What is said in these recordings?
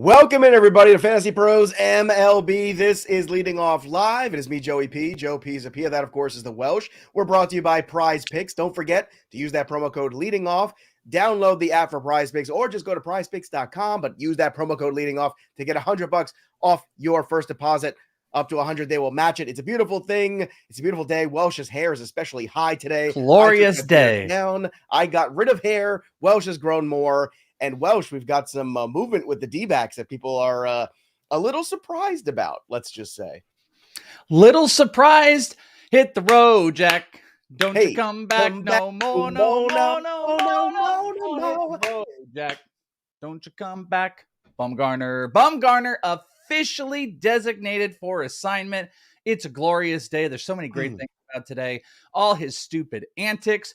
Welcome in, everybody, to Fantasy Pros MLB. This is Leading Off Live. It is me, Joey P. Joe P. Zapia. That, of course, is the Welsh. We're brought to you by PrizePicks. Don't forget to use that promo code Leading Off. Download the app for PrizePicks, or just go to PrizePicks.com, but use that promo code Leading Off to get $100 off your first deposit. Up to 100, they will match it. It's a beautiful thing. It's a beautiful day. Welsh's hair is especially high today. Glorious day. Down. I got rid of hair. Welsh has grown more. And Welsh, we've got some movement with the D-backs that people are a little surprised about, let's just say. Little surprised. Hit the road, Jack. Don't you come back no more, no. Hit the road, Jack. Don't you come back. Bumgarner officially designated for assignment. It's a glorious day. There's so many great things about today. All his stupid antics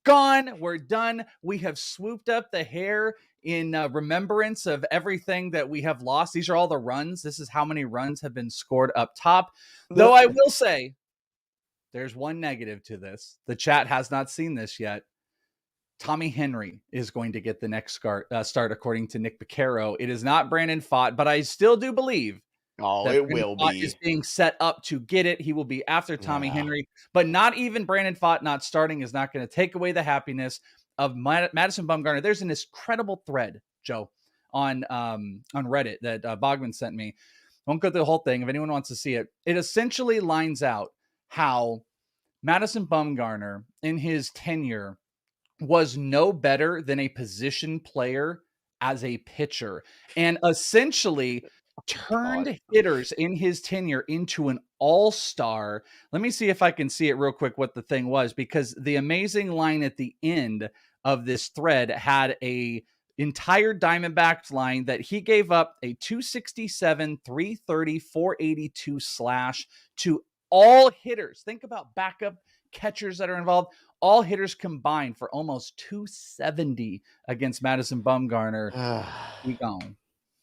gone. We're done. We have swooped up the hair in remembrance of everything that we have lost. These are all the runs. This is how many runs have been scored up top. Though I will say there's one negative to this. The chat has not seen this yet. Tommy Henry is going to get the next start according to Nick Piccaro. It is not Brandon Pfaadt, but I still do believe that it will be. Is being set up to get it. He will be after Tommy Henry, but not even Brandon Pfaadt not starting is not going to take away the happiness of Madison Bumgarner. There's an incredible thread, Joe, on Reddit that Bogman sent me. I won't go through the whole thing. If anyone wants to see it, it essentially lines out how Madison Bumgarner in his tenure was no better than a position player as a pitcher, and essentially turned hitters in his tenure into an all-star. Let me see if I can see it real quick what the thing was, because the amazing line at the end of this thread had a entire Diamondbacks line that he gave up a 267, 330, 482 slash to all hitters. Think about backup catchers that are involved. All hitters combined for almost 270 against Madison Bumgarner.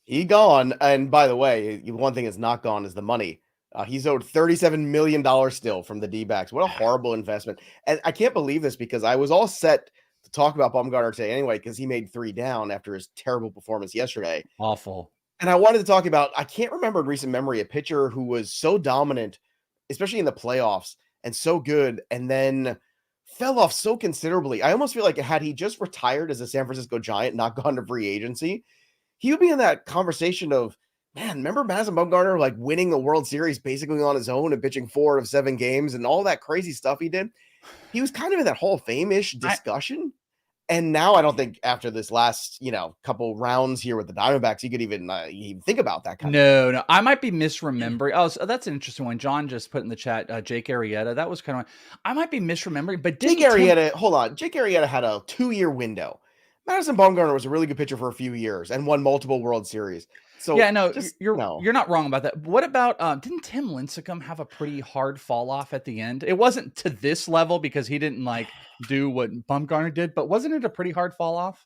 He gone. And by the way, one thing that's not gone is the money. He's owed $37 million still from the D-backs. What a horrible investment. And I can't believe this, because I was all set to talk about Bumgarner today anyway, because he made 3 down after his terrible performance yesterday. Awful. And I wanted to talk about, I can't remember in recent memory, a pitcher who was so dominant, especially in the playoffs, and so good, and then fell off so considerably. I almost feel like had he just retired as a San Francisco Giant, not gone to free agency, he would be in that conversation of, man, remember Madison Bumgarner like winning the World Series basically on his own and pitching 4 of 7 games and all that crazy stuff he did? He was kind of in that Hall of Fame-ish discussion. And now I don't think after this last, couple rounds here with the Diamondbacks, you could even think about that kind of thing. No, I might be misremembering. Oh, so that's an interesting one. John just put in the chat, Jake Arrieta. That was kind of, I might be misremembering, but Jake Arrieta had a 2-year window. Madison Bumgarner was a really good pitcher for a few years and won multiple World Series. So yeah, no, you're not wrong about that. What about didn't Tim Lincecum have a pretty hard fall off at the end? It wasn't to this level because he didn't do what Bumgarner did, but wasn't it a pretty hard fall off?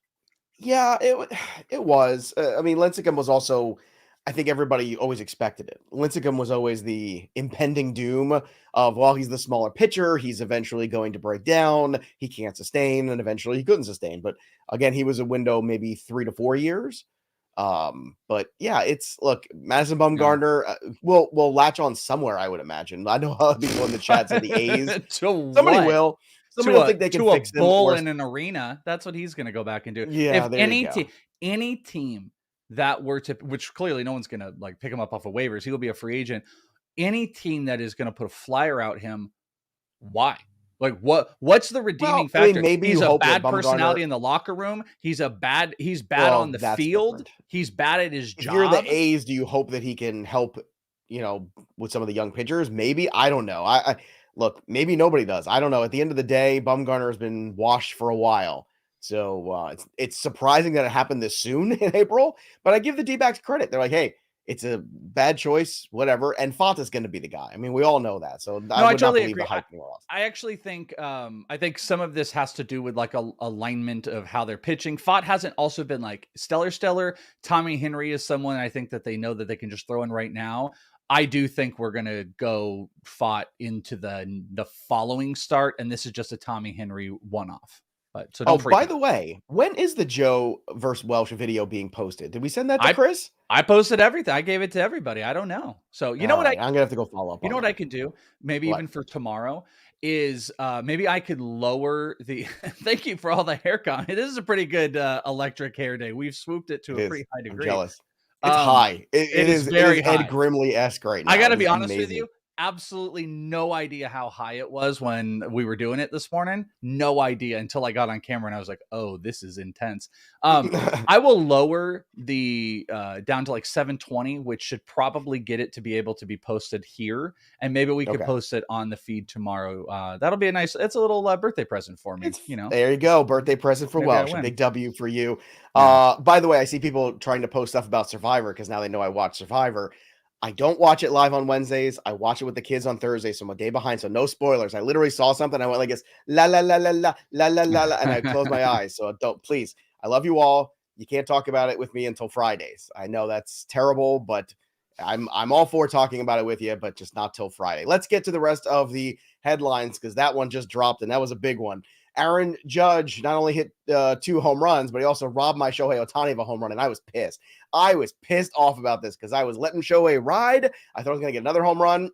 Yeah, it was. I mean, Lincecum was also, I think everybody always expected it. Lincecum was always the impending doom of, well, he's the smaller pitcher. He's eventually going to break down. He can't sustain, and eventually he couldn't sustain. But again, he was a window maybe 3 to 4 years. But yeah, look, Madison Bumgarner will latch on somewhere, I would imagine. I know how people in the chat said the A's. Somebody will. Somebody will think they can fix him. To a bowl in an arena. That's what he's going to go back and do. Yeah, if any team that were to, which clearly no one's going to pick him up off of waivers, he will be a free agent. Any team that is going to put a flyer out him, why? What's the redeeming factor? I mean, maybe he's a bad personality in the locker room. He's bad on the field. Different. He's bad at his job. If you're the A's, do you hope that he can help, with some of the young pitchers? Maybe. I don't know. I look, maybe nobody does. I don't know. At the end of the day, Bumgarner has been washed for a while. So it's surprising that it happened this soon in April, but I give the D-backs credit. They're like, hey, it's a bad choice, whatever. And Pfaadt is going to be the guy. I mean, we all know that. So I totally agree. I actually think, some of this has to do with alignment of how they're pitching. Pfaadt hasn't also been stellar. Tommy Henry is someone I think that they know that they can just throw in right now. I do think we're going to go Pfaadt into the following start. And this is just a Tommy Henry one-off. But so don't freak by out. the way, when is the Joe versus Welsh video being posted? Did we send that to I Chris? I posted everything. I gave it to everybody. I don't know. So you know All what I right, I'm gonna have to go follow up You on know what I that. could do? Maybe even What? for tomorrow is maybe I could lower the thank you for all the hair comment. This is a pretty good electric hair day. We've swooped it to It a is. pretty high I'm degree. jealous. It's Um, high. It, it it is is. It is very Ed high. Grimley-esque right I now. gotta It be is honest with amazing. you, absolutely no idea how high it was when we were doing it this morning. No idea until I got on camera and I was like, oh, this is intense. I will lower the down to like 720, which should probably get it to be able to be posted here. And maybe we could Okay. post it on the feed tomorrow. That'll be it's a little birthday present for me, There you go. Birthday present for maybe I Welsh. A win. big W for you. Yeah. By the way, I see people trying to post stuff about Survivor because now they know I watch Survivor. I don't watch it live on Wednesdays. I watch it with the kids on Thursday, so I'm a day behind. So no spoilers. I literally saw something. I went like this, la la la la la la la la la, and I closed my eyes. So don't, please. I love you all. You can't talk about it with me until Fridays. I know that's terrible, but I'm all for talking about it with you, but just not till Friday. Let's get to the rest of the headlines because that one just dropped and that was a big one. Aaron Judge not only hit 2 home runs, but he also robbed my Shohei Ohtani of a home run, and I was pissed. I was pissed off about this because I was letting Shohei ride. I thought I was going to get another home run.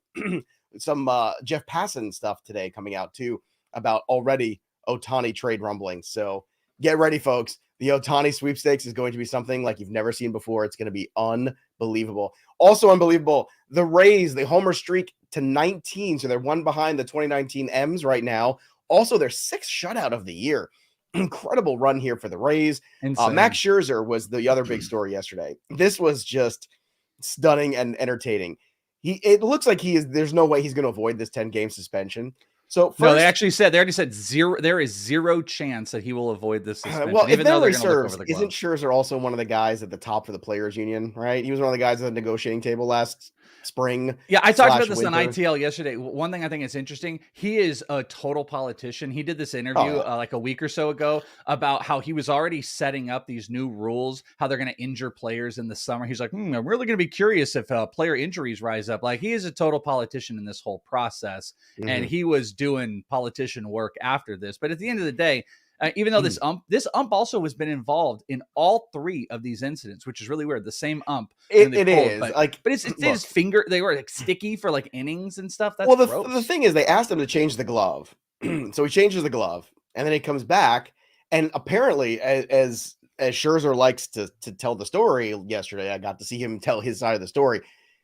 Some Jeff Passan stuff today coming out, too, about already Ohtani trade rumblings. So get ready, folks. The Ohtani sweepstakes is going to be something like you've never seen before. It's going to be unbelievable. Also unbelievable, the Rays, the homer streak to 19, so they're one behind the 2019 M's right now. Also, their 6th shutout of the year. Incredible run here for the Rays. Max Scherzer was the other big story yesterday. This was just stunning and entertaining. It looks like there's no way he's going to avoid this 10-game suspension. So first, no, they already said zero. There is zero chance that he will avoid this suspension. Well, if even though they're memory going to look serves, over the isn't gloves. Scherzer also one of the guys at the top of the players union, right? He was one of the guys at the negotiating table last spring. Yeah, I talked about this winter. on ITL yesterday. One thing I think is interesting, he is a total politician. He did this interview like a week or so ago about how he was already setting up these new rules, how they're going to injure players in the summer. He's like, I'm really going to be curious if player injuries rise up. Like, he is a total politician in this whole process. Mm-hmm. And he was doing politician work after this. But at the end of the day, even though this ump also has been involved in all 3 of these incidents, which is really weird. The same ump. It is but it's his finger. They were like sticky for like innings and stuff. That's well, gross. the thing is, they asked him to change the glove, so he changes the glove, and then he comes back, and apparently, as Scherzer likes to tell the story yesterday, I got to see him tell his side of the story,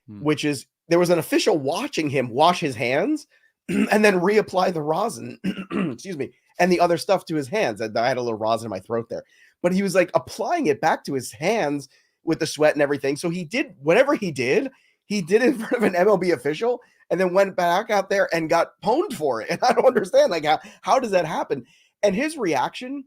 which is there was an official watching him wash his hands and then reapply the rosin. Excuse me. And the other stuff to his hands. I had a little rosin in my throat there, but he was like applying it back to his hands with the sweat and everything. So he did whatever he did in front of an MLB official and then went back out there and got pwned for it. And I don't understand, like, how does that happen? And his reaction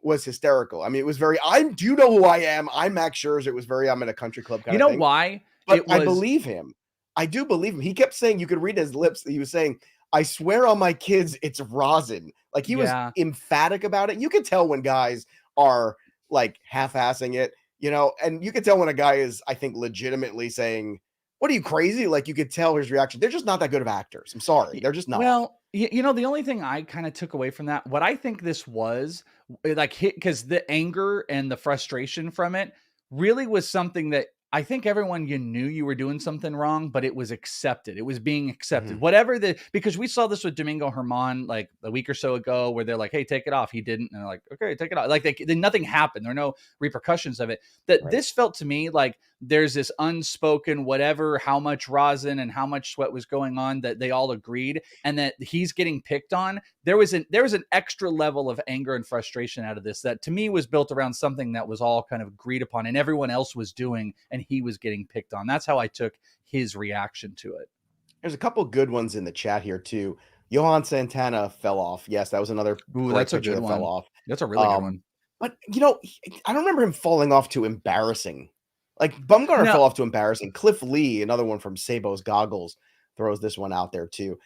was hysterical. I mean, it was very, do you know who I am? I'm Max Scherzer. It was very, I'm in a country club kind of thing. You know why? But I believe him. I do believe him. He kept saying, you could read his lips. He was saying, I swear on my kids, it's rosin. Like, he was emphatic about it. You could tell when guys are like half-assing it, and you could tell when a guy is, I think, legitimately saying, what are you, crazy? Like, you could tell his reaction. They're just not that good of actors. I'm sorry. They're just not. Well, the only thing I kind of took away from that, what I think this was, like, because the anger and the frustration from it really was something that I think everyone, you knew you were doing something wrong, but it was accepted. It was being accepted. Mm-hmm. Whatever because we saw this with Domingo Germán like a week or so ago, where they're like, hey, take it off. He didn't. And they're like, okay, take it off. Like, nothing happened. There are no repercussions of it. This felt to me like there's this unspoken whatever, how much rosin and how much sweat was going on, that they all agreed, and that he's getting picked on. There was an extra level of anger and frustration out of this that to me was built around something that was all kind of agreed upon and everyone else was doing, and he was getting picked on. That's how I took his reaction to it. There's a couple good ones in the chat here too. Johan Santana fell off. Yes, that was another. That's a good one. Fell off. That's a really good one. But I don't remember him falling off to embarrassing. Like, Bumgarner fell off to embarrassing. Cliff Lee, another one from Sabo's Goggles, throws this one out there too.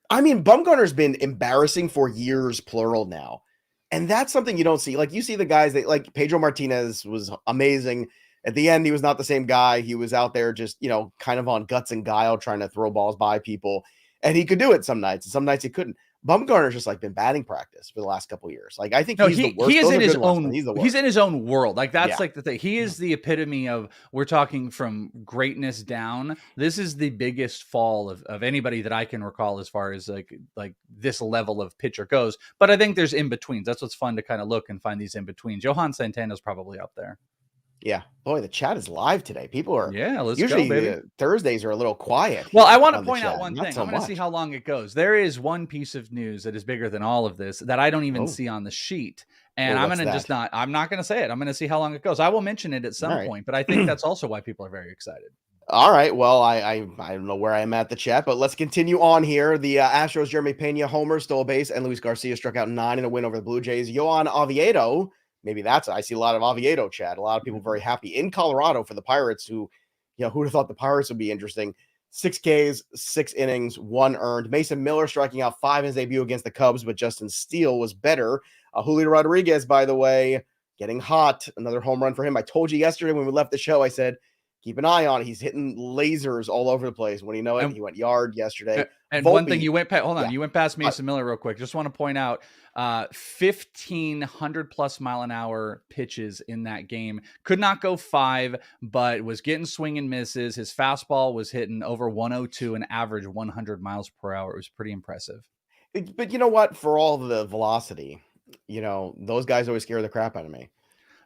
I mean, Bumgarner's been embarrassing for years, plural now. And that's something you don't see. Like, you see the guys that, like, Pedro Martinez was amazing. At the end, he was not the same guy. He was out there just, kind of on guts and guile, trying to throw balls by people. And he could do it some nights, and some nights he couldn't. Bumgarner's just like been batting practice for the last couple of years. Like I think No, he's the worst. he is Those in are his good ones, but own. he's the worst. He's in his own world. Like that's Yeah. like the thing. He is the epitome of. We're talking from greatness down. This is the biggest fall of anybody that I can recall as far as like this level of pitcher goes. But I think there's in betweens. That's what's fun to kind of look and find these in betweens. Johan Santana's probably up there. Yeah, boy, the chat is live today. People are let's usually go, baby. Thursdays are a little quiet. Well, I want to point out one thing. So I'm going to see how long it goes. There is one piece of news that is bigger than all of this that I don't even see on the sheet. And I'm going to I'm not going to say it. I'm going to see how long it goes. I will mention it at some point, but I think that's also why people are very excited. All right. Well, I don't know where I'm at the chat, but let's continue on here. The Astros, Jeremy Pena, homer, stole a base, and Luis Garcia struck out 9 in a win over the Blue Jays. Yohan Oviedo, maybe I see a lot of Oviedo chat. A lot of people very happy in Colorado for the Pirates who would have thought the Pirates would be interesting. 6 Ks, 6 innings, 1 earned. Mason Miller striking out 5 in his debut against the Cubs, but Justin Steele was better. Julio Rodriguez, by the way, getting hot. Another home run for him. I told you yesterday when we left the show, I said, keep an eye on it. He's hitting lasers all over the place. When you know it, he went yard yesterday. And Volpe, one thing you went past, you went past Mason Miller real quick. Just want to point out 1,500 plus mile an hour pitches in that game. Could not go 5, but was getting swing and misses. His fastball was hitting over 102 and average 100 miles per hour. It was pretty impressive. But you know what? For all the velocity, those guys always scare the crap out of me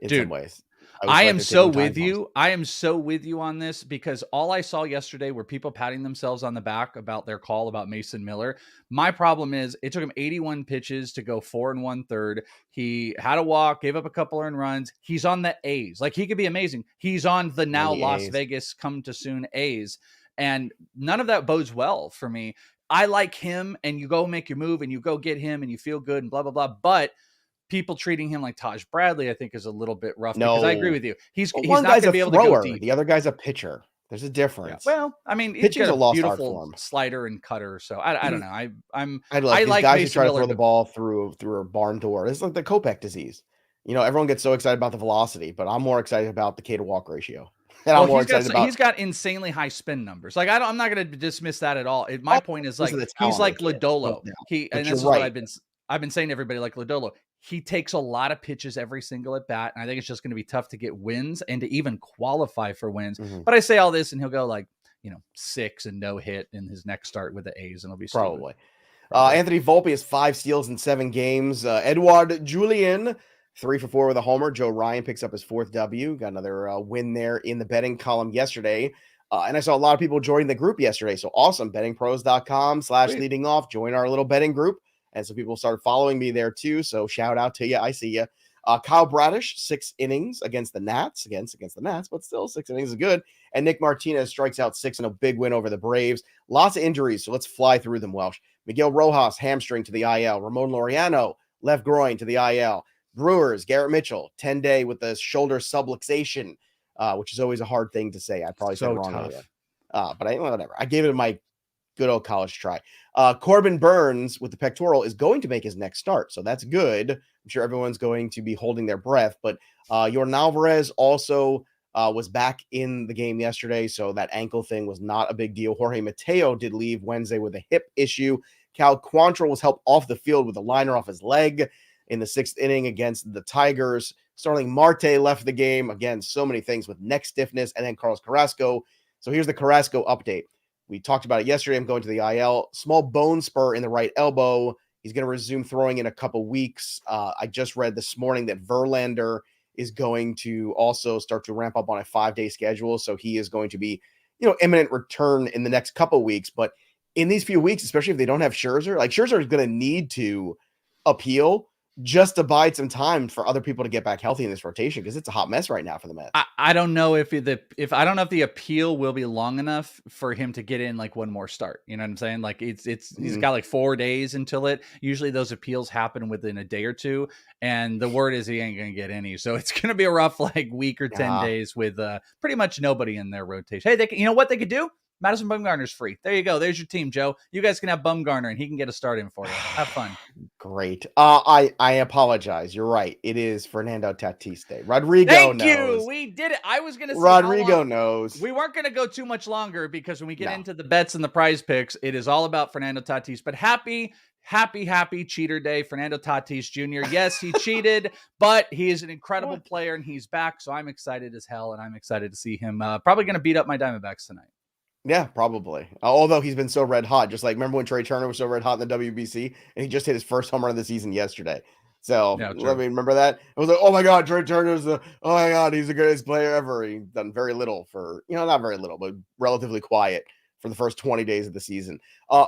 in some ways. I am so with you. I am so with you on this because all I saw yesterday were people patting themselves on the back about their call about Mason Miller. My problem is it took him 81 pitches to go 4 1/3. He had a walk, gave up a couple earned runs. He's on the A's. Like he could be amazing. He's on the now Las Vegas come to soon A's. And none of that bodes well for me. I like him and you go make your move and you go get him and you feel good and blah, blah, blah. But people treating him like Taj Bradley, I think, is a little bit rough. Because I agree with you. He's not going to be able to go deep. The other guy's a pitcher. There's a difference. Yeah. Well, I mean, he's got a beautiful slider and cutter. So I don't know. I like guys Mason who try Miller, to throw the ball through a barn door. It's like the Kopech disease. Everyone gets so excited about the velocity, but I'm more excited about the K to walk ratio. And I'm more excited about. He's got insanely high spin numbers. Like I'm not going to dismiss that at all. My point is like he's like Lodolo. And this is what I've been saying to everybody like Lodolo. He takes a lot of pitches every single at bat. And I think it's just going to be tough to get wins and to even qualify for wins. Mm-hmm. But I say all this and he'll go like, 6 and no hit in his next start with the A's. And it'll be probably. Anthony Volpe has 5 steals in 7 games. Edouard Julien, 3 for 4 with a homer. Joe Ryan picks up his 4th W. Got another win there in the betting column yesterday. And I saw a lot of people join the group yesterday. So awesome. Bettingpros.com/leading off. Join our little betting group. And so people started following me there too. So shout out to you. I see you. Kyle Bradish, 6 innings against the Nats. Against the Nats, but still 6 innings is good. And Nick Martinez strikes out 6 in a big win over the Braves. Lots of injuries, so let's fly through them, Welsh. Miguel Rojas, hamstring to the IL. Ramon Laureano, left groin to the IL. Brewers, Garrett Mitchell, 10-day with the shoulder subluxation, which is always a hard thing to say. I probably said it wrong earlier. But whatever. I gave it my good old college try. Corbin Burns with the pectoral is going to make his next start. So that's good. I'm sure everyone's going to be holding their breath. But Yordan Alvarez also was back in the game yesterday. So that ankle thing was not a big deal. Jorge Mateo did leave Wednesday with a hip issue. Cal Quantrill was helped off the field with a liner off his leg in the 6th inning against the Tigers. Starling Marte left the game. Again, so many things with neck stiffness. And then Carlos Carrasco. So here's the Carrasco update. We talked about it yesterday. I'm going to the IL. Small bone spur in the right elbow. He's going to resume throwing in a couple weeks. I just read this morning that Verlander is going to also start to ramp up on a 5-day schedule. So he is going to be, imminent return in the next couple weeks. But in these few weeks, especially if they don't have Scherzer, like Scherzer is going to need to appeal just to bide some time for other people to get back healthy in this rotation because it's a hot mess right now for the Mets. I don't know if I don't know if the appeal will be long enough for him to get in like one more start. You know what I'm saying? Like he's got like 4 days until it. Usually those appeals happen within a day or two, and the word is he ain't gonna get any. So it's gonna be a rough like week or 10 days with pretty much nobody in their rotation. Hey, you know what they could do? Madison Bumgarner's free. There you go. There's your team, Joe. You guys can have Bumgarner, and he can get a start in for you. Have fun. Great. I apologize. You're right. It is Fernando Tatis Day. Rodrigo knows. Thank you. We did it. I was going to say Rodrigo knows. We weren't going to go too much longer because when we get into the bets and the prize picks, it is all about Fernando Tatis. But happy happy cheater day, Fernando Tatis Jr. Yes, he cheated, but he is an incredible player and he's back. So I'm excited as hell. And I'm excited to see him probably going to beat up my Diamondbacks tonight. Yeah, probably. Although he's been so red hot, just like remember when Trey Turner was so red hot in the WBC and he just hit his first home run of the season yesterday. So Yeah, let me remember that. It was like, oh my God, Trey Turner's oh my God, he's the greatest player ever. He's done very little for, not very little, but relatively quiet for the first 20 days of the season.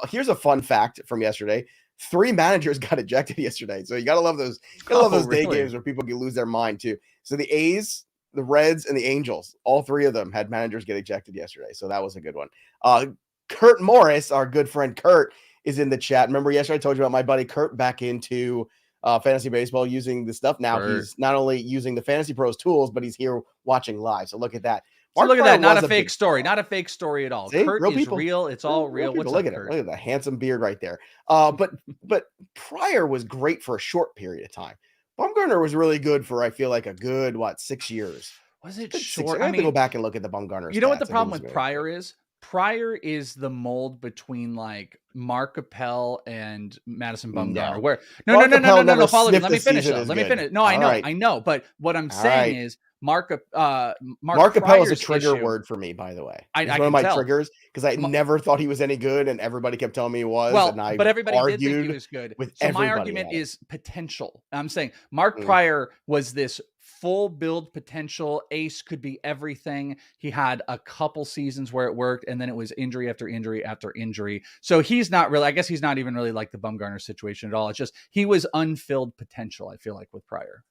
Here's a fun fact from yesterday. 3 managers got ejected yesterday. So you gotta love those, day games where people can lose their mind too. So the A's, the Reds, and the Angels, all 3 of them had managers get ejected yesterday. So that was a good one. Kurt Morris, our good friend Kurt, is in the chat. Remember yesterday I told you about my buddy Kurt back into fantasy baseball using the stuff. Now he's not only using the FantasyPros tools, but he's here watching live. So look at that. So look at that. Not a fake story. Not a fake story at all. See? Kurt Real is people. real. It's all real. What's look up, at Kurt? it. Look at the handsome beard right there. But Pryor was great for a short period of time. Bumgarner was really good for, I feel like, a good, 6 years. Was it short? I have to go back and look at the Bumgarner. You know what the problem with Pryor is? Pryor is the mold between like Mark Appel and Madison Bumgarner. Where no. Follow me. Let me finish. Let me finish. No, I know. But what I'm saying is Mark Appel is a trigger word for me, by the way. It's one of my triggers because I never thought he was any good, and everybody kept telling me he was. Well, and but everybody did think he was good. So my argument is potential. I'm saying Mark Pryor was this full build potential ace, could be everything. He had a couple seasons where it worked, and then it was injury after injury after injury. So he's not really, I guess he's not even really like the Bumgarner situation at all. It's just he was unfilled potential, I feel like, with Pryor.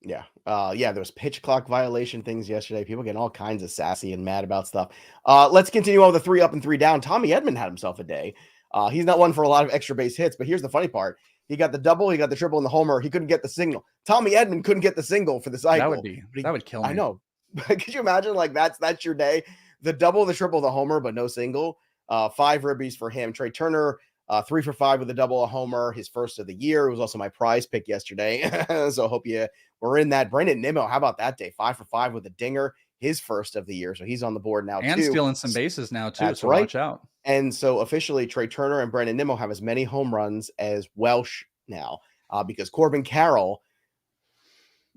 Yeah. There was pitch clock violation things yesterday. People getting all kinds of sassy and mad about stuff. Let's continue on with the 3 up and 3 down. Tommy Edman had himself a day. He's not one for a lot of extra base hits, but here's the funny part. He got the double, he got the triple, and the homer. He couldn't get the single. Tommy Edman couldn't get the single for the cycle. That would kill me. I know. Could you imagine, like, that's your day? The double, the triple, the homer, but no single. 5 ribbies for him. Trey Turner, 3 for 5 with a double, a homer, his first of the year. It was also my prize pick yesterday. So I hope you were in that. Brandon Nimmo, how about that day? 5 for 5 with a dinger, his first of the year. So he's on the board now, and too. Stealing some bases now, too. That's so right. Watch out. And so officially, Trey Turner and Brandon Nimmo have as many home runs as Welsh now, because Corbin Carroll,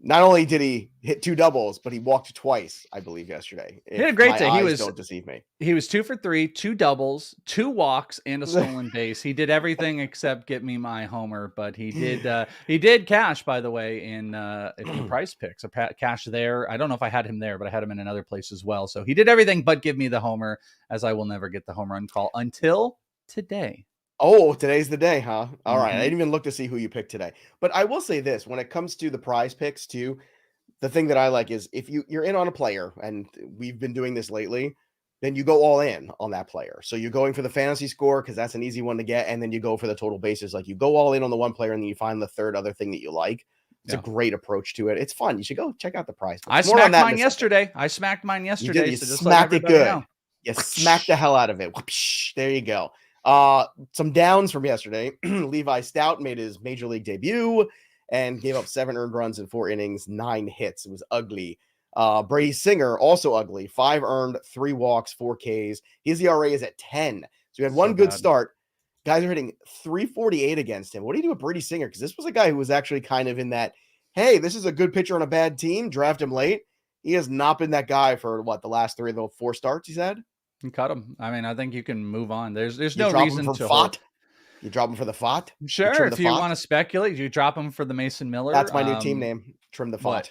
not only did he hit 2 doubles, but he walked twice, I believe, yesterday. He had a great day. Don't deceive me. He was 2 for 3, 2 doubles, 2 walks, and a stolen base. He did everything except get me my homer, but he did cash, by the way, in PrizePicks. A cash there. I don't know if I had him there, but I had him in another place as well. So he did everything but give me the homer, as I will never get the home run call until today. Oh, today's the day, huh? All right. I didn't even look to see who you picked today. But I will say this, when it comes to the prize picks too, the thing that I like is if you're in on a player, and we've been doing this lately, then you go all in on that player. So you're going for the fantasy score because that's an easy one to get, and then you go for the total bases. Like you go all in on the one player, and then you find the third other thing that you like. It's a great approach to it. It's fun. You should go check out the prize. I smacked mine yesterday. You did. You smacked it good. You smacked the hell out of it. There you go. Some downs from yesterday. Levi Stout made his major league debut and gave up 7 earned runs in 4 innings, 9 hits. It was ugly. Brady Singer, also ugly. 5 earned, 3 walks, 4 Ks. His ERA is at 10. So he had one good start. Guys are hitting 348 against him. What do you do with Brady Singer? Because this was a guy who was actually kind of in that, hey, this is a good pitcher on a bad team. Draft him late. He has not been that guy for the last 3 of the 4 starts he's had. You cut him. I mean, I think you can move on. There's no reason to hold. You drop him for the Fott? Sure. If you want to speculate, you drop him for the Mason Miller. That's my new team name. Trim the Fott.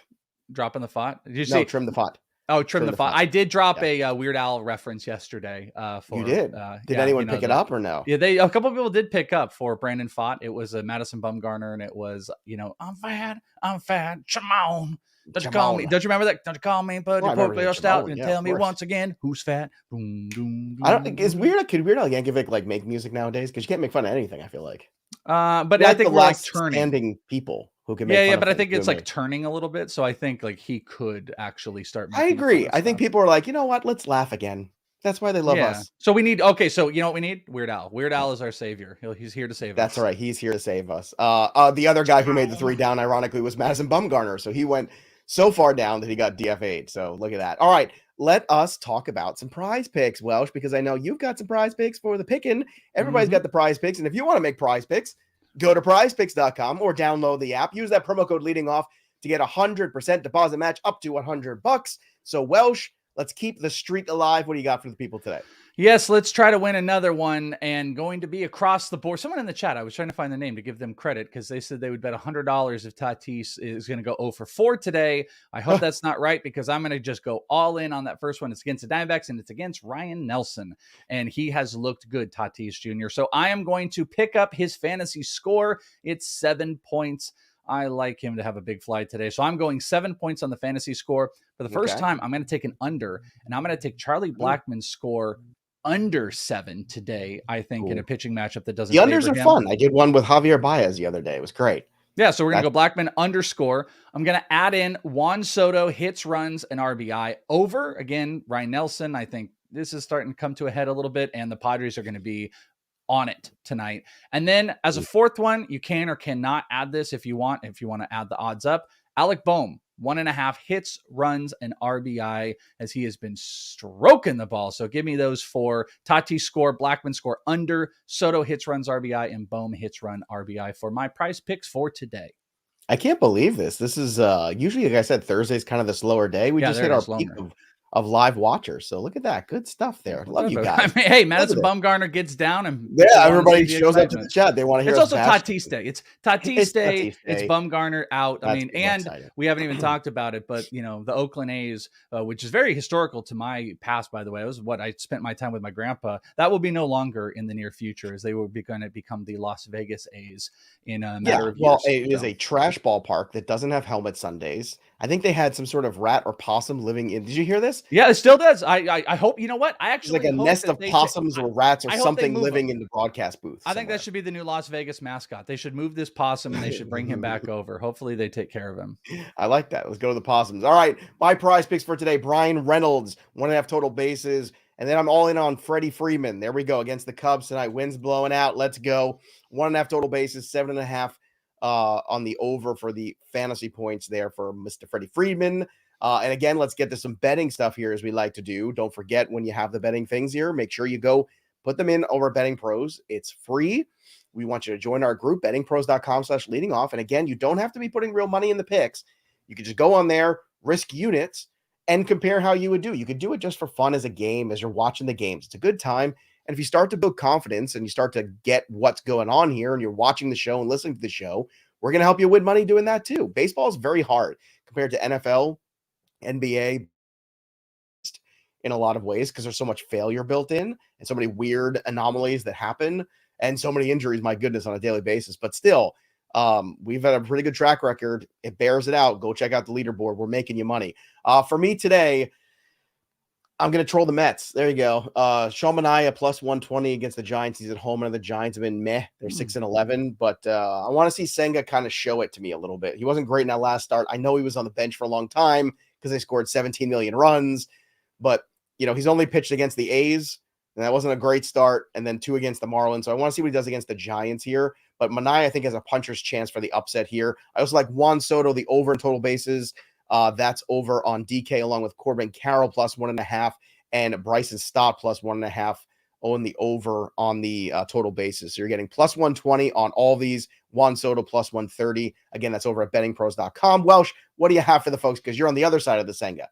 Dropping the Fott? Did you say Trim the Fott? Oh, trim the Fott. I did drop a Weird Al reference yesterday. You did? Did anyone pick it up or no? Yeah, a couple of people did pick up for Brandon Fott. It was a Madison Bumgarner, and it was, I'm fat. Come on. Don't you call me? Don't you remember that? Don't you call me? But you put your stout and tell me once again who's fat. Boom, boom, boom. I don't think it's weird. Could Weird Al Yankovic like make music nowadays? Because you can't make fun of anything. I feel like. But I think we're like turning people who can. Make fun but of I think it's like turning a little bit. So I think like he could actually start. I agree. I think people are like, you know what? Let's laugh again. That's why they love us. So we need. So you know what we need? Weird Al. Weird Al is our savior. He's here to save us. That's right. He's here to save us. The other guy who made the 3 down, ironically, was Madison Bumgarner. So he went so far down that he got DFA'd. So look at that. All right. Let us talk about some prize picks, Welsh, because I know you've got some prize picks for the picking. Everybody's got the prize picks. And if you want to make prize picks, Go to prizepicks.com or download the app. Use that promo code leading off to get 100% deposit match up to $100. So Welsh, let's keep the streak alive. What do you got for the people today? Yes, let's try to win another one, and going to be across the board. Someone in the chat, I was trying to find the name to give them credit because they said they would bet $100 if Tatis is going to go 0 for 4 today. I hope that's not right because I'm going to just go all in on that first one. It's against the Diamondbacks, and it's against Ryan Nelson, and he has looked good, Tatis Jr. So I am going to pick up his fantasy score. It's 7 points. I like him to have a big fly today. So I'm going 7 points on the fantasy score. For the first time, I'm going to take an under, and I'm going to take Charlie Blackmon's score under 7 today, I think, in a pitching matchup that doesn't. The unders are fun. I did one with Javier Baez the other day. It was great. Yeah, so we're going to go Blackmon underscore. I'm going to add in Juan Soto, hits, runs, and RBI over. Again, Ryan Nelson. I think this is starting to come to a head a little bit, and the Padres are going to be on it tonight. And then as a fourth one, you can or cannot add this if you want to add the odds up. Alec Boehm, 1.5 hits, runs, and RBI as he has been stroking the ball. So give me those four. Tatis score, Blackmon score under, Soto hits, runs, RBI, and Boehm hits, run, RBI for my prize picks for today. I can't believe this. This is usually, like I said, Thursday's kind of the slower day. We just hit our peak of live watchers. So look at that. Good stuff there. Love you guys. I mean, hey, Madison Bumgarner gets down and everybody shows up to the chat. They want to hear it's also Tatis Day. It's Tatis Day. It's Bumgarner out. I mean, and we haven't even talked about it, but the Oakland A's, which is very historical to my past, by the way. It was what I spent my time with my grandpa. That will be no longer in the near future, as they will be going to become the Las Vegas A's in a matter of years. Well, it is a trash ballpark that doesn't have helmet Sundays. I think they had some sort of rat or possum living in. Did you hear this? Yeah, it still does. I hope. You know what? I actually like a nest of possums or rats or something living in the broadcast booth. I think that should be the new Las Vegas mascot. They should move this possum and they should bring him back over. Hopefully they take care of him. I like that. Let's go to the possums. All right. My prize picks for today, Brian Reynolds, 1.5 total bases. And then I'm all in on Freddie Freeman. There we go. Against the Cubs tonight. Wind's blowing out. Let's go. 1.5 total bases, 7.5 on the over for the fantasy points there for Mr. Freddie Freeman. And again, let's get to some betting stuff here as we like to do. Don't forget, when you have the betting things here, make sure you go put them in over Betting Pros. It's free. We want you to join our group, bettingpros.com/leading off. And again, you don't have to be putting real money in the picks. You can just go on there, risk units, and compare how you would do. You could do it just for fun as a game, as you're watching the games. It's a good time. And if you start to build confidence and you start to get what's going on here and you're watching the show and listening to the show, we're going to help you win money doing that too. Baseball is very hard compared to NFL, NBA in a lot of ways because there's so much failure built in and so many weird anomalies that happen and so many injuries, my goodness, on a daily basis. But still, we've had a pretty good track record. It bears it out. Go check out the leaderboard. We're making you money. For me today, I'm going to troll the Mets. There you go. Sean Manaea plus 120 against the Giants. He's at home, and the Giants have been meh. They're 6-11, but I want to see Senga kind of show it to me a little bit. He wasn't great in that last start. I know he was on the bench for a long time because they scored 17 million runs, but he's only pitched against the A's, and that wasn't a great start, and then 2 against the Marlins. So I want to see what he does against the Giants here. But Manaea, I think, has a puncher's chance for the upset here. I also like Juan Soto, the over in total bases. That's over on DK, along with Corbin Carroll plus 1.5 and Bryson Stott plus 1.5 on the over on the total basis. So you're getting plus 120 on all these. Juan Soto plus 130. Again, that's over at bettingpros.com. Welsh, what do you have for the folks? Because you're on the other side of the Senga.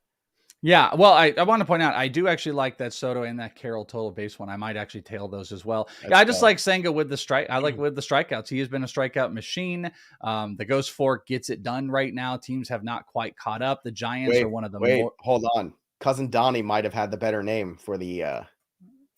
Yeah, well, I want to point out, I do actually like that Soto and that Carroll total base one. I might actually tail those as well. I just like Senga with the strike. I like with the strikeouts. He has been a strikeout machine. The Ghost Fork gets it done right now. Teams have not quite caught up. The Giants are one of the more. Hold on. Cousin Donnie might have had the better name for the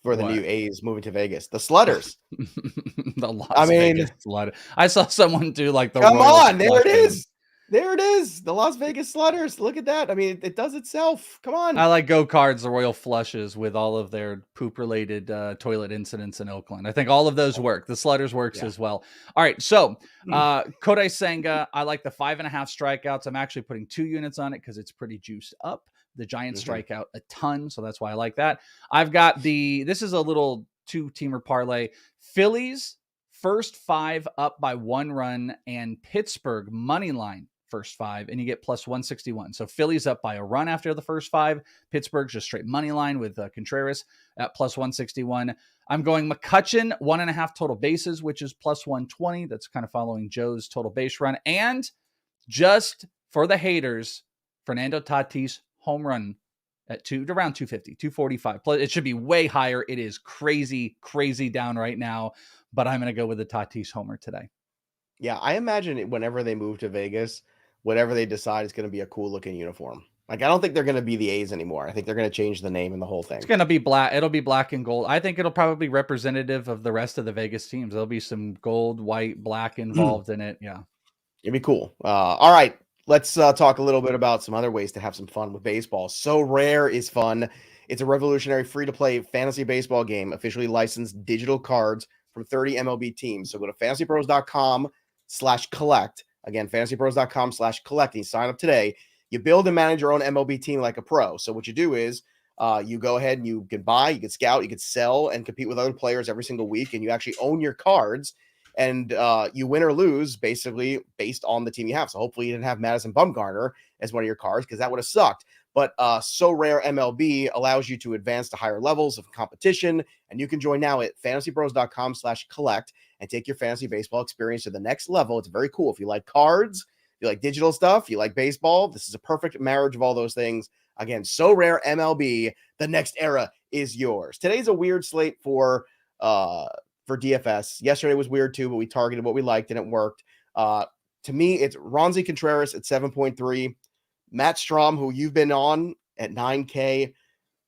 new A's moving to Vegas. The Slutters. Vegas Slutter. I saw someone do like the. Come on, there it is. There it is. The Las Vegas Slutters. Look at that. I mean, it does itself. Come on. I like Go Cards, the Royal Flushes with all of their poop-related toilet incidents in Oakland. I think all of those work. The Slutters works as well. All right. So Kodai Senga, I like the 5.5 strikeouts. I'm actually putting 2 units on it because it's pretty juiced up. The Giants strike out a ton. So that's why I like that. I've got this is a little 2-teamer parlay. Phillies, first 5 up by 1 run, and Pittsburgh money line. First 5, and you get plus 161. So Philly's up by a run after the first 5. Pittsburgh's just straight money line with Contreras at plus 161. I'm going McCutchen, 1.5 total bases, which is plus 120. That's kind of following Joe's total base run. And just for the haters, Fernando Tatis home run at around 250, 245. Plus, it should be way higher. It is crazy, crazy down right now, but I'm going to go with the Tatis homer today. Yeah, I imagine whenever they move to Vegas, whatever they decide is going to be a cool looking uniform. Like, I don't think they're going to be the A's anymore. I think they're going to change the name and the whole thing. It's going to be black. It'll be black and gold. I think it'll probably be representative of the rest of the Vegas teams. There'll be some gold, white, black involved in it. Yeah. It'd be cool. All right. Let's talk a little bit about some other ways to have some fun with baseball. So Rare is fun. It's a revolutionary free-to-play fantasy baseball game, officially licensed digital cards from 30 MLB teams. So go to fantasypros.com/collect. Again, fantasypros.com/collect. And you sign up today. You build and manage your own MLB team like a pro. So what you do is you go ahead and you can buy, you can scout, you can sell and compete with other players every single week. And you actually own your cards. And you win or lose basically based on the team you have. So hopefully you didn't have Madison Bumgarner as one of your cards because that would have sucked. But So Rare MLB allows you to advance to higher levels of competition. And you can join now at fantasypros.com/collect and take your fantasy baseball experience to the next level. It's very cool. If you like cards, you like digital stuff, you like baseball, this is a perfect marriage of all those things. Again, So Rare MLB, the next era is yours. Today's a weird slate for DFS. Yesterday was weird too, but we targeted what we liked and it worked. To me, it's Ronzi Contreras at 7.3, Matt Strom, who you've been on at 9K,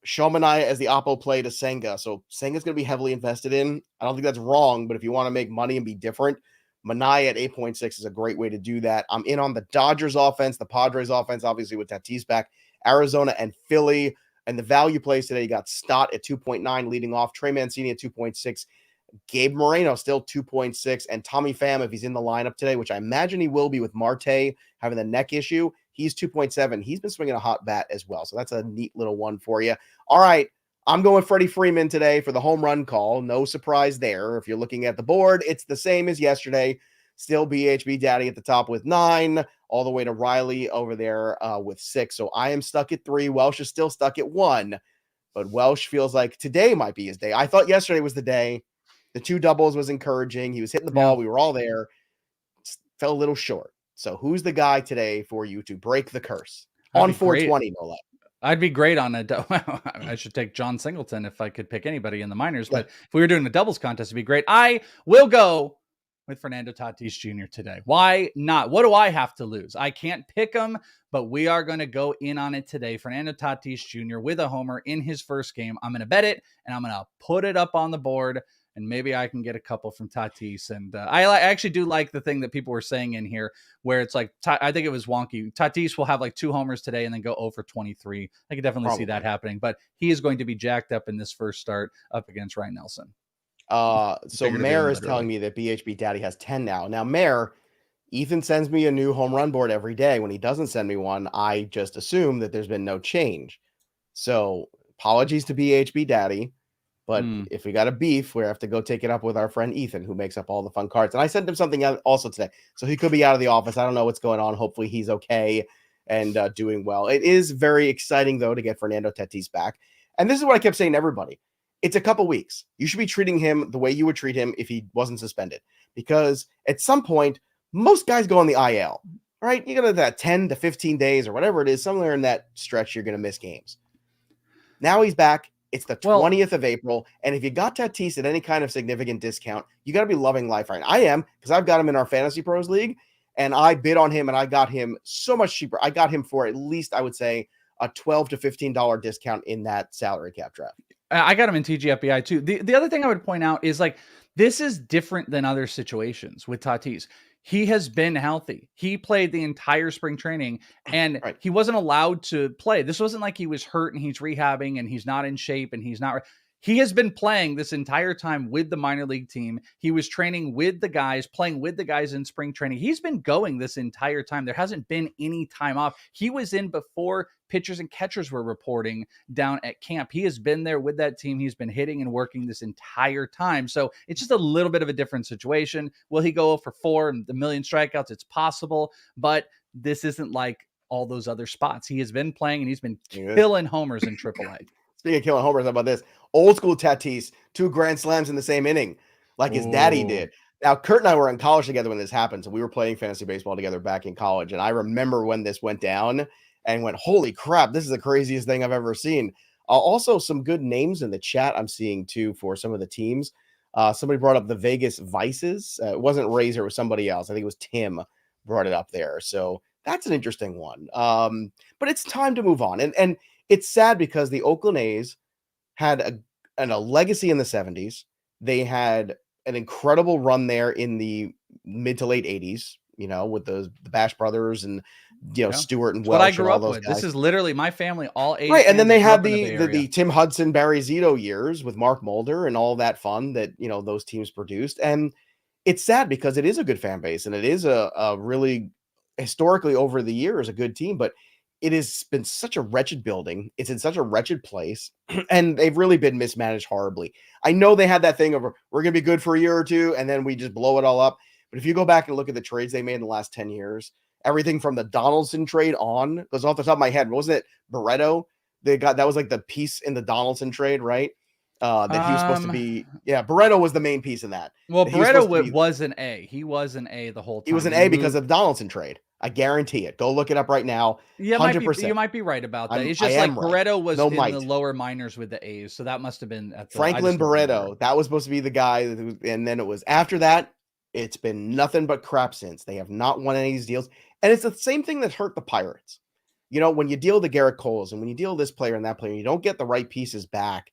Shomanaya as the oppo play to Senga. So Senga's going to be heavily invested in. I don't think that's wrong, but if you want to make money and be different, Manaya at 8.6 is a great way to do that. I'm in on the Dodgers offense, the Padres offense, obviously with Tatis back, Arizona and Philly. And the value plays today, you got Stott at 2.9 leading off, Trey Mancini at 2.6, Gabe Moreno still 2.6, and Tommy Pham, if he's in the lineup today, which I imagine he will be with Marte having the neck issue, he's 2.7. He's been swinging a hot bat as well. So that's a neat little one for you. All right. I'm going Freddie Freeman today for the home run call. No surprise there. If you're looking at the board, it's the same as yesterday. Still BHB Daddy at the top with 9, all the way to Riley over there with 6. So I am stuck at 3. Welsh is still stuck at 1. But Welsh feels like today might be his day. I thought yesterday was the day. The 2 doubles was encouraging. He was hitting the ball. We were all there. Fell a little short. So who's the guy today for you to break the curse? On 420, no less. I'd be great on a I should take John Singleton if I could pick anybody in the minors. But if we were doing a doubles contest, it'd be great. I will go with Fernando Tatis Jr. today. Why not? What do I have to lose? I can't pick him, but we are going to go in on it today. Fernando Tatis Jr. with a homer in his first game. I'm going to bet it, and I'm going to put it up on the board. And maybe I can get a couple from Tatis. And I actually do like the thing that people were saying in here where it's like, I think it was wonky. Tatis will have like 2 homers today and then go 0-for-23. I could definitely see that happening. But he is going to be jacked up in this first start up against Ryan Nelson. So Mayor is telling me that BHB Daddy has 10 now. Now, Mayor, Ethan sends me a new home run board every day. When he doesn't send me one, I just assume that there's been no change. So apologies to BHB Daddy. But if we got a beef, we have to go take it up with our friend Ethan, who makes up all the fun cards. And I sent him something also today. So he could be out of the office. I don't know what's going on. Hopefully he's okay and doing well. It is very exciting, though, to get Fernando Tatis back. And this is what I kept saying to everybody. It's a couple weeks. You should be treating him the way you would treat him if he wasn't suspended. Because at some point, most guys go on the IL. Right? You're going to that 10 to 15 days or whatever it is, somewhere in that stretch, you're going to miss games. Now he's back. It's the 20th of April, and if you got Tatis at any kind of significant discount, you got to be loving life right now. I am, because I've got him in our Fantasy Pros League, and I bid on him, and I got him so much cheaper. I got him for at least, I would say, a $12 to $15 discount in that salary cap draft. I got him in TGFBI too. The other thing I would point out is like, this is different than other situations with Tatis. He has been healthy. He played the entire spring training and he wasn't allowed to play. This wasn't like he was hurt and he's rehabbing and he's not in shape and he's not. He has been playing this entire time with the minor league team. He was training with the guys, playing with the guys in spring training. He's been going this entire time. There hasn't been any time off. He was in before pitchers and catchers were reporting down at camp. He has been there with that team. He's been hitting and working this entire time. So it's just a little bit of a different situation. Will he go for 4 and the million strikeouts? It's possible, but this isn't like all those other spots. He has been playing and he's been killing homers in AAA. Speaking of killing homers, how about this? Old school Tatis, 2 grand slams in the same inning, like his daddy did. Now, Kurt and I were in college together when this happened, so we were playing fantasy baseball together back in college, and I remember when this went down and went, holy crap, this is the craziest thing I've ever seen. Also, some good names in the chat I'm seeing, too, for some of the teams. Somebody brought up the Vegas Vices. It wasn't Razor, it was somebody else. I think it was Tim brought it up there. So that's an interesting one. But it's time to move on. And it's sad because the Oakland A's had a legacy in the 70s. They had an incredible run there in the mid to late 80s, with the Bash Brothers and, Stewart and Welch. What I grew and all up those with. guys. This is literally my family, all A's. Right. And then they had the the Tim Hudson, Barry Zito years with Mark Mulder and all that fun that, those teams produced. And it's sad because it is a good fan base and it is a really historically over the years a good team, but it has been such a wretched building. It's in such a wretched place, and they've really been mismanaged horribly. I know they had that thing of we're going to be good for a year or two, and then we just blow it all up. But if you go back and look at the trades they made in the last 10 years, everything from the Donaldson trade on, because off the top of my head, wasn't it Barreto? That was like the piece in the Donaldson trade, right? That he was supposed to be. Yeah, Barreto was the main piece in that. Well, Barreto was an A. He was an A the whole time. He was an A because of the Donaldson trade. I guarantee it. Go look it up right now. 100%. You might be right about that. It's just like Barreto was in the lower minors with the A's, so that must have been at Franklin Barreto. That was supposed to be the guy, and then it was after that. It's been nothing but crap since. They have not won any of these deals, and it's the same thing that hurt the Pirates. When you deal the Garrett Coles and when you deal this player and that player, you don't get the right pieces back.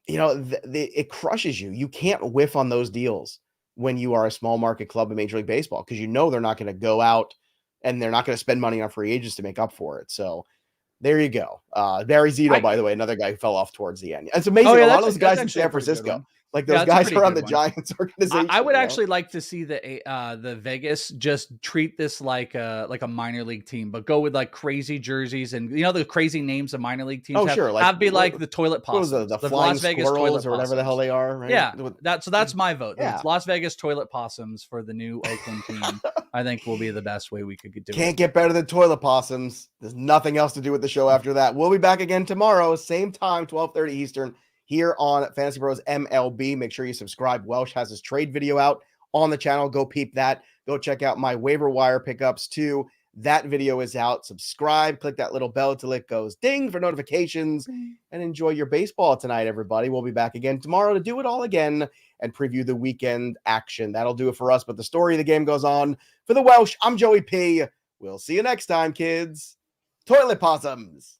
It crushes you. You can't whiff on those deals when you are a small market club in Major League Baseball because they're not going to go out and they're not going to spend money on free agents to make up for it. So there you go. Barry Zito, by the way, another guy who fell off towards the end. It's amazing. A lot of those guys in San Francisco, like those guys are on the Giants organization. I would actually like to see the Vegas just treat this like a minor league team, but go with like crazy jerseys and the crazy names of minor league teams. Have the toilet possums, the Flying Las Vegas Squirrels or whatever the hell they are. Right? Yeah, that's my vote. Yeah. It's Las Vegas toilet possums for the new Oakland team. I think will be the best way we could do it. Can't get better than toilet possums. There's nothing else to do with the show after that. We'll be back again tomorrow, same time, 12:30 Eastern. Here on Fantasy Pros MLB. Make sure you subscribe. Welsh has his trade video out on the channel. Go peep that. Go check out my waiver wire pickups too. That video is out. Subscribe. Click that little bell till it goes ding for notifications. And enjoy your baseball tonight, everybody. We'll be back again tomorrow to do it all again and preview the weekend action. That'll do it for us. But the story of the game goes on. For the Welsh, I'm Joey P. We'll see you next time, kids. Toilet possums.